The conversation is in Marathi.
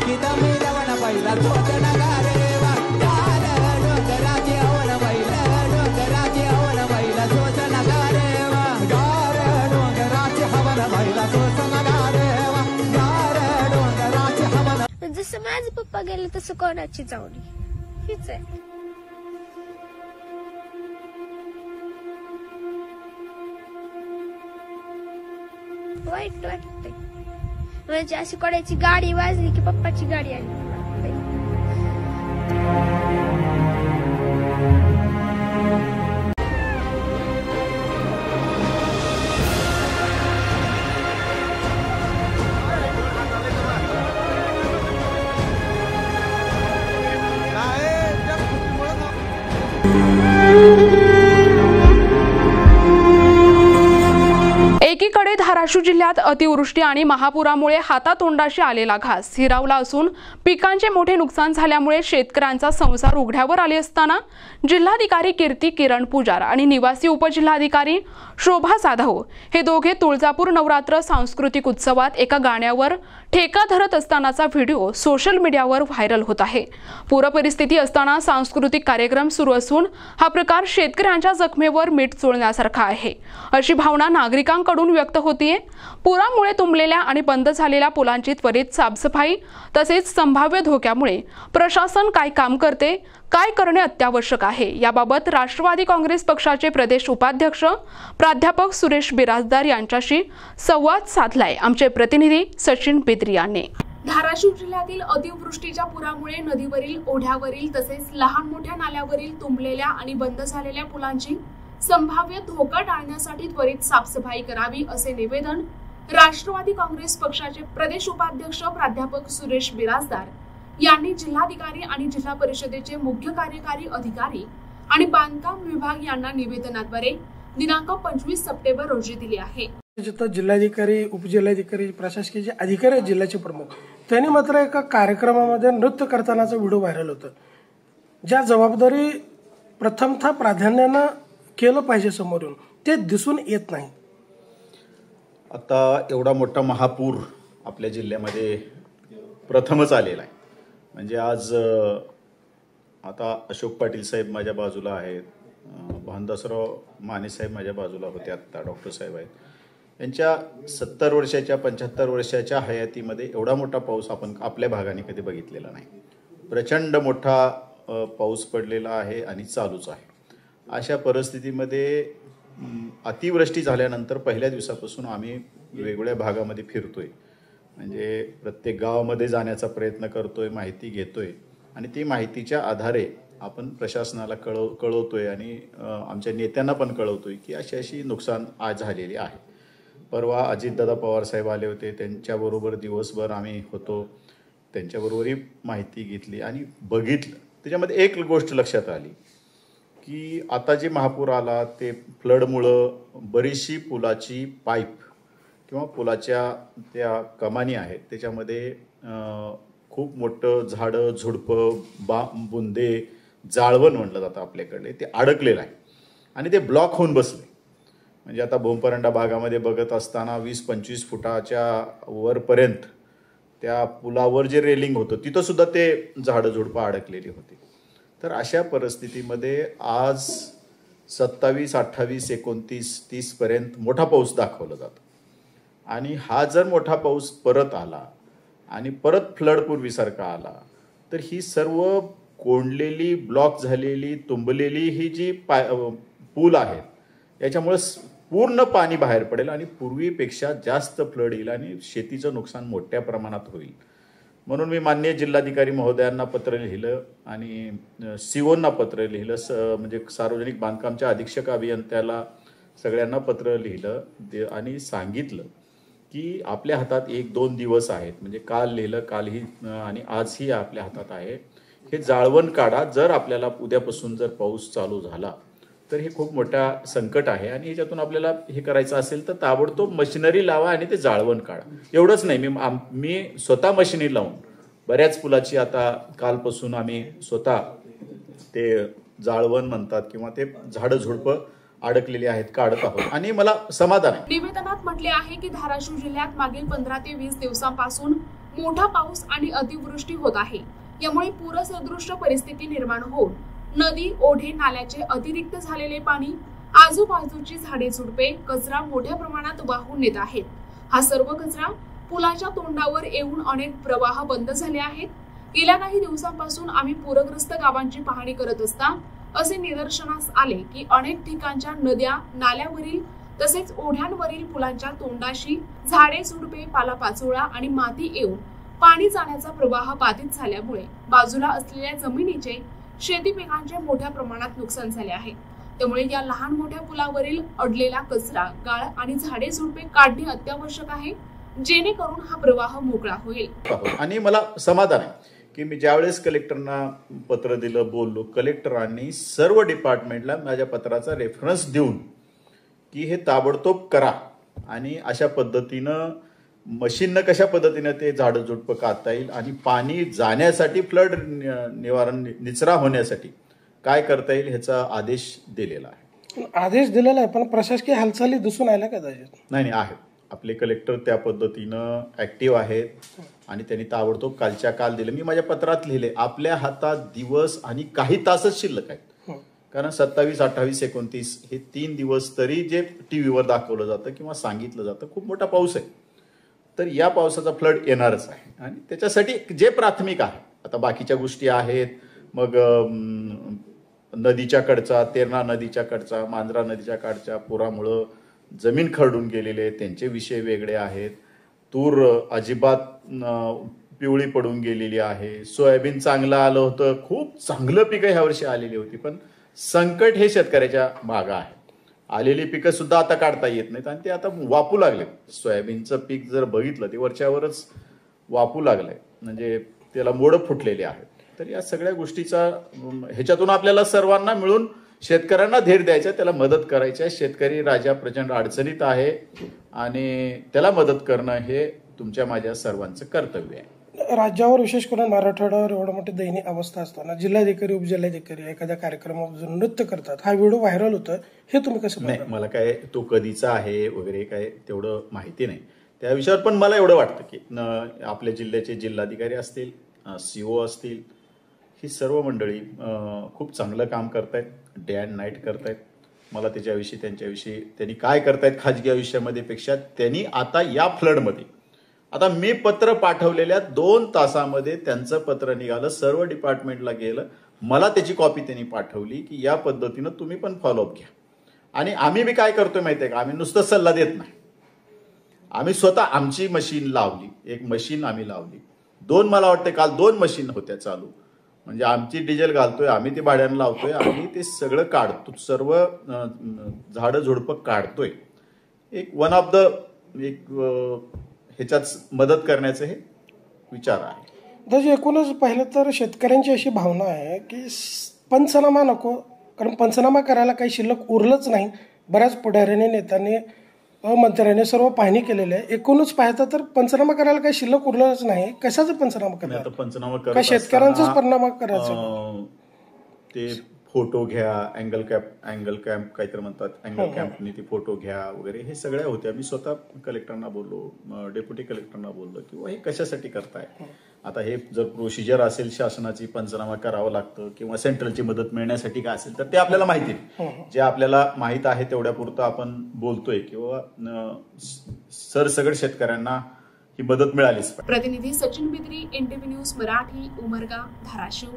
गीत मिळवण बैला सोचण गारेवा गार डोंगराची हवन बैला डोंगराची हवन बैला सोचण गारेवा गार डोंगराची हवन बैला सोचण गारेवा गार डोंगराची हवन. जसं माझे पप्पा गेले तसं कोणाची जाऊनी हीच आहे. वाईट वाटतंय म्हणजे अशी कोणाची गाडी वाजली की पप्पाची गाडी आली. एकीकडे धाराशिव जिल्ह्यात अतिवृष्टी आणि महापुरामुळे हातातोंडाशी आलेला घास हिरावला असून पिकांचे मोठे नुकसान झाल्यामुळे शेतकऱ्यांचा संसार उघड्यावर आले असताना जिल्हाधिकारी कीर्ती किरण पुजार आणि निवासी उपजिल्हाधिकारी शोभा जाधव हे दोघे तुळजापूर नवरात्र सांस्कृतिक उत्सवात एका गाण्यावर ठेका धरत असतानाचा व्हिडिओ सोशल मीडियावर व्हायरल होत आहे. पूरपरिस्थिती असताना सांस्कृतिक कार्यक्रम सुरू असून हा प्रकार शेतकऱ्यांच्या जखमेवर मीठ चोळण्यासारखा आहे अशी भावना नागरिकांकडून व्यक्त होतीये. पुरामुळे तुंबलेल्या आणि बंद झालेल्या पुलांची त्वरित साफसफाई तसेच संभाव्य धोक्यामुळे प्रशासन काय काम करते, काय करणे अत्यावश्यक आहे याबाबत राष्ट्रवादी काँग्रेस पक्षाचे प्रदेश उपाध्यक्ष प्राध्यापक सुरेश बिराजदार यांच्याशी संवाद साधलाय आमचे प्रतिनिधी सचिन बेद्री यांनी. धाराशिव जिल्ह्यातील अतिवृष्टीच्या पुरामुळे नदीवरील, ओढ्यावरील तसेच लहान मोठ्या नाल्यावरील तुंबलेल्या आणि बंद झालेल्या पुलांची संभाव्य धोका टाळण्यासाठी त्वरित साफसफाई करावी असे निवेदन राष्ट्रवादी काँग्रेस पक्षाचे प्रदेश उपाध्यक्ष प्राध्यापक सुरेश बिराजदार यांनी जिल्हाधिकारी आणि जिल्हा परिषदेचे मुख्य कार्यकारी अधिकारी आणि बांधकाम विभाग यांना निवेदनाद्वारे दिनांक 25 सप्टेंबर रोजी दिले आहे. जिल्हाधिकारी, उपजिल्हाधिकारी, प्रशासकीय जे अधिकारी आहेत जिल्ह्याचे प्रमुख त्यांनी मात्र एका कार्यक्रमामध्ये नृत्य करतानाचा व्हिडिओ व्हायरल होता. ज्या जबाबदारी प्रथमतः प्राधान्यानं केलं पाहिजे समोरून ते दिसून येत नाही. आता एवढा मोठा महापूर आपल्या जिल्ह्यामध्ये प्रथमच आलेला आहे. म्हणजे आज आता अशोक पाटील साहेब माझ्या बाजूला आहेत, भानदासराव माने साहेब माझ्या बाजूला होते, आत्ता डॉक्टर साहेब आहेत. यांच्या 70 वर्षाच्या 75 वर्षाच्या हयातीमध्ये एवढा मोठा पाऊस आपण आपल्या भागाने कधी बघितलेला नाही. प्रचंड मोठा पाऊस पडलेला आहे आणि चालूच आहे. अशा परिस्थितीमध्ये अतिवृष्टी झाल्यानंतर पहिल्या दिवसापासून आम्ही वेगवेगळ्या भागामध्ये फिरतोय. म्हणजे प्रत्येक गावामध्ये जाण्याचा प्रयत्न करतोय, माहिती घेतोय आणि ती माहितीच्या आधारे आपण प्रशासनाला कळवतोय आणि आमच्या नेत्यांना पण कळवतोय की अशी नुकसान आज झालेली आहे. परवा अजितदादा पवार साहेब आले होते, त्यांच्याबरोबर दिवसभर आम्ही होतो, त्यांच्याबरोबरही माहिती घेतली आणि बघितलं. त्याच्यामध्ये एक गोष्ट लक्षात आली की आता जे महापूर आला ते फ्लडमुळं बरीचशी पुलाची पाईप किंवा पुलाच्या त्या कमानी आहेत त्याच्यामध्ये खूप मोठं झाडं, झुडपं, बुंदे, जाळवण म्हणलं जातं आपल्याकडे, ते अडकलेलं आहे आणि ते ब्लॉक होऊन बसले. म्हणजे आता भोमपरंडा भागामध्ये बघत असताना 20-25 फुटाच्या वरपर्यंत त्या पुलावर जे रेलिंग होतं तिथं सुद्धा ते झाडं झुडपं अडकलेली होती. तर अशा परिस्थितीमध्ये आज 27, 28, 29, 30 पर्यंत मोठा पाऊस दाखवला जातो आणि हा जर मोठा पाऊस परत आला आणि परत फ्लड पूर्वीसारखा आला तर ही सर्व कोंडलेली, ब्लॉक झालेली, तुंबलेली ही जी पूल आहेत याच्यामुळे पूर्ण पाणी बाहेर पडेल आणि पूर्वीपेक्षा जास्त फ्लड येईल आणि शेतीचं नुकसान मोठ्या प्रमाणात होईल. म्हणून मी माननीय जिल्हाधिकारी महोदयांना पत्र लिहिलं आणि सीओंना पत्र लिहिलं, म्हणजे सार्वजनिक बांधकामच्या अधीक्षक अभियंत्याला सगळ्यांना पत्र लिहिलं आणि सांगितलं की आपल्या हातात 1-2 दिवस आहेत. म्हणजे काल लिहिलं, कालही आणि आजही आपल्या हातात आहे. हे जाळवण काढा. जर आपल्याला उद्यापासून जर पाऊस चालू झाला तर हे खूप मोठा संकट आहे आणि ह्याच्यातून आपल्याला हे करायचं असेल तर ताबडतोब मशिनरी लावा आणि ते जाळवण काढा. एवढंच नाही, मी स्वतः मशिनरी लावून बऱ्याच पुलाची आता कालपासून आम्ही स्वतः ते जाळवण म्हणतात किंवा ते झाडं झुडपं अडकलेली आहेत काढत आहोत आणि मला समाधान आहे. निवेदनात म्हटले आहे की धाराशिव जिल्ह्यात मागील 15 ते 20 दिवसांपासून मोठा पाऊस आणि अतिवृष्टी होत आहे. यामुळे पूरसदृश परिस्थिती निर्माण होऊन नदी, ओढे, नाल्याचे अतिरिक्त झालेले पाणी, आजूबाजूची झाडे झुडपे, कचरा मोठ्या प्रमाणात वाहून नेत आहेत. हा सर्व कचरा पुलाच्या तोंडावर येऊन अनेक प्रवाह बंद झाले आहेत. गेल्या काही दिवसांपासून आम्ही पूरग्रस्त गावांची पाहणी करत असता असे निदर्शनास आले की अनेक ठिकाणच्या नद्या, नाल्यावरील तसेच ओढ्यांवरील पुलांच्या तोंडाशी झाडे, झुडपे, पालापाचोळा आणि माती येऊन पाणी जाण्याचा प्रवाह बाधित झाल्यामुळे बाजूला असलेल्या जमिनीचे, शेती पिकांचे मोठ्या प्रमाणात नुकसान झाले आहे. त्यामुळे या लहान मोठ्या पुलावरील अडलेला कचरा, गाळ आणि झाडे झुडपे काढणे अत्यावश्यक आहे, जेणेकरून हा प्रवाह मोकळा होईल. आणि मला समाधान आहे की मी ज्यावेळेस कलेक्टरना पत्र दिलं, बोललो, कलेक्टरांनी सर्व डिपार्टमेंटला माझ्या पत्राचा रेफरन्स देऊन की हे ताबडतोब करा आणि अशा पद्धतीनं मशीननं कशा पद्धतीनं ते झाडं झुडपं काढता येईल आणि पाणी जाण्यासाठी, फ्लड निवारण, निचरा होण्यासाठी काय करता येईल ह्याचा आदेश दिलेला आहे. आदेश दिलेला आहे, पण प्रशासकीय हालचाली दिसून आल्या का त्याच्यात? नाही, आहेत. आपले कलेक्टर त्या पद्धतीनं ऍक्टिव्ह आहेत आणि त्यांनी ताबडतोब कालच्या काल दिले. मी माझ्या पत्रात लिहिले, आपल्या हातात दिवस आणि काही तासच शिल्लक आहेत. कारण 27, 28, 29 हे 3 दिवस तरी जे टीव्हीवर दाखवलं जातं किंवा सांगितलं जातं खूप मोठा पाऊस आहे, तर या पावसाचा फ्लड येणारच आहे. आणि त्याच्यासाठी जे प्राथमिक आहे, आता बाकीच्या गोष्टी आहेत, मग नदीच्या कडचा, तेरणा नदीच्या कडचा, मांजरा नदीच्या काठच्या पुरामुळं जमीन खरडून गेलेले, त्यांचे विषय वेगळे आहेत. तूर अजिबात पिवळी पडून गेलेली आहे. सोयाबीन चांगलं आलं होतं, खूप चांगलं पिकं ह्या वर्षी आलेली होती, पण संकट हे शेतकऱ्याच्या मागं आहे. आलेली पिकं सुद्धा आता काढता येत नाहीत आणि ते आता वापू लागले. सोयाबीनचं पीक जर बघितलं ते वरच्यावरच वापू लागलंय, म्हणजे त्याला मोडं फुटलेले आहेत. तर या सगळ्या गोष्टीचा ह्याच्यातून आपल्याला सर्वांना मिळून शेतकऱ्यांना धीर द्यायचा, त्याला मदत करायची आहे. शेतकरी राजा प्रचंड अडचणीत आहे आणि त्याला मदत करणं हे तुमच्या माझ्या सर्वांचं कर्तव्य आहे. राज्यावर, विशेष करून मराठवाड्यावर एवढं मोठी दयनीय अवस्था असताना जिल्हाधिकारी, उपजिल्हाधिकारी एखाद्या कार्यक्रमात नृत्य करतात, हा व्हिडिओ व्हायरल होतं, हे तुम्ही कसं? नाही, मला काय तो कधीचा आहे वगैरे काय तेवढं माहिती नाही त्या विषयावर, पण मला एवढं वाटतं की आपल्या जिल्ह्याचे जिल्हाधिकारी असतील, CO असतील, ही सर्व मंडळी खूप चांगलं काम करतायत, डे अँड नाईट करतायत. मला त्याच्याविषयी, त्यांच्याविषयी त्यांनी काय करतायत खाजगी आयुष्यामध्ये पेक्षा त्यांनी आता या फ्लडमध्ये, आता मी पत्र पाठवलेल्या 2 तासामध्ये त्यांचं पत्र निघालं, सर्व डिपार्टमेंटला गेलं, मला त्याची कॉपी त्यांनी पाठवली की या पद्धतीनं तुम्ही पण फॉलोअप घ्या. आणि आम्ही बी काय करतोय माहिती आहे का, आम्ही नुसतं सल्ला देत नाही, आम्ही स्वतः आमची मशीन लावली, एक मशीन आम्ही लावली, 2 मला वाटतं काल 2 मशीन होत्या चालू, म्हणजे आमची डिझेल घालतोय, आम्ही ते भाड्यानं लावतोय, आम्ही ते सगळं काढतो, सर्व झाडं झुडपं काढतोय. एक वन ऑफ द ह्याच्यात मदत करण्याचं हे विचार आहे. तसे एकूणच पाहिलं तर शेतकऱ्यांची अशी भावना आहे की पंचनामा नको, कारण पंचनामा करायला काही शिल्लक उरलंच नाही. बऱ्याच पुढाऱ्यांनी, नेत्यांनी, मंत्र्यांनी सर्व पाहणी केलेली आहे. एकूणच पाहता तर पंचनामा करायला काही शिल्लक उरलंच नाही. कशाचा पंचनामा करणार? पंचनामा का शेतकऱ्यांचाच परिणाम करायचा? ते फोटो घ्या, अँगल कॅम्प काहीतरी म्हणतात, अँगल कॅम्पनी ते फोटो घ्या वगैरे, हे सगळ्या होत्या. मी स्वतः कलेक्टरना बोललो, डेप्युटी कलेक्टरना बोललो किंवा हे कशासाठी करताय. आता हे जर प्रोसिजर असेल शासनाची, पंचनामा करावं लागतं किंवा सेंट्रलची मदत मिळण्यासाठी काय असेल तर ते आपल्याला माहिती आहे. जे आपल्याला माहित आहे तेवढ्या पुरतं आपण बोलतोय किंवा सरसगट शेतकऱ्यांना ही मदत मिळालीच पाहिजे. प्रतिनिधी सचिन बिद्री, NTV न्यूज मराठी, उमरगा, धाराशिव.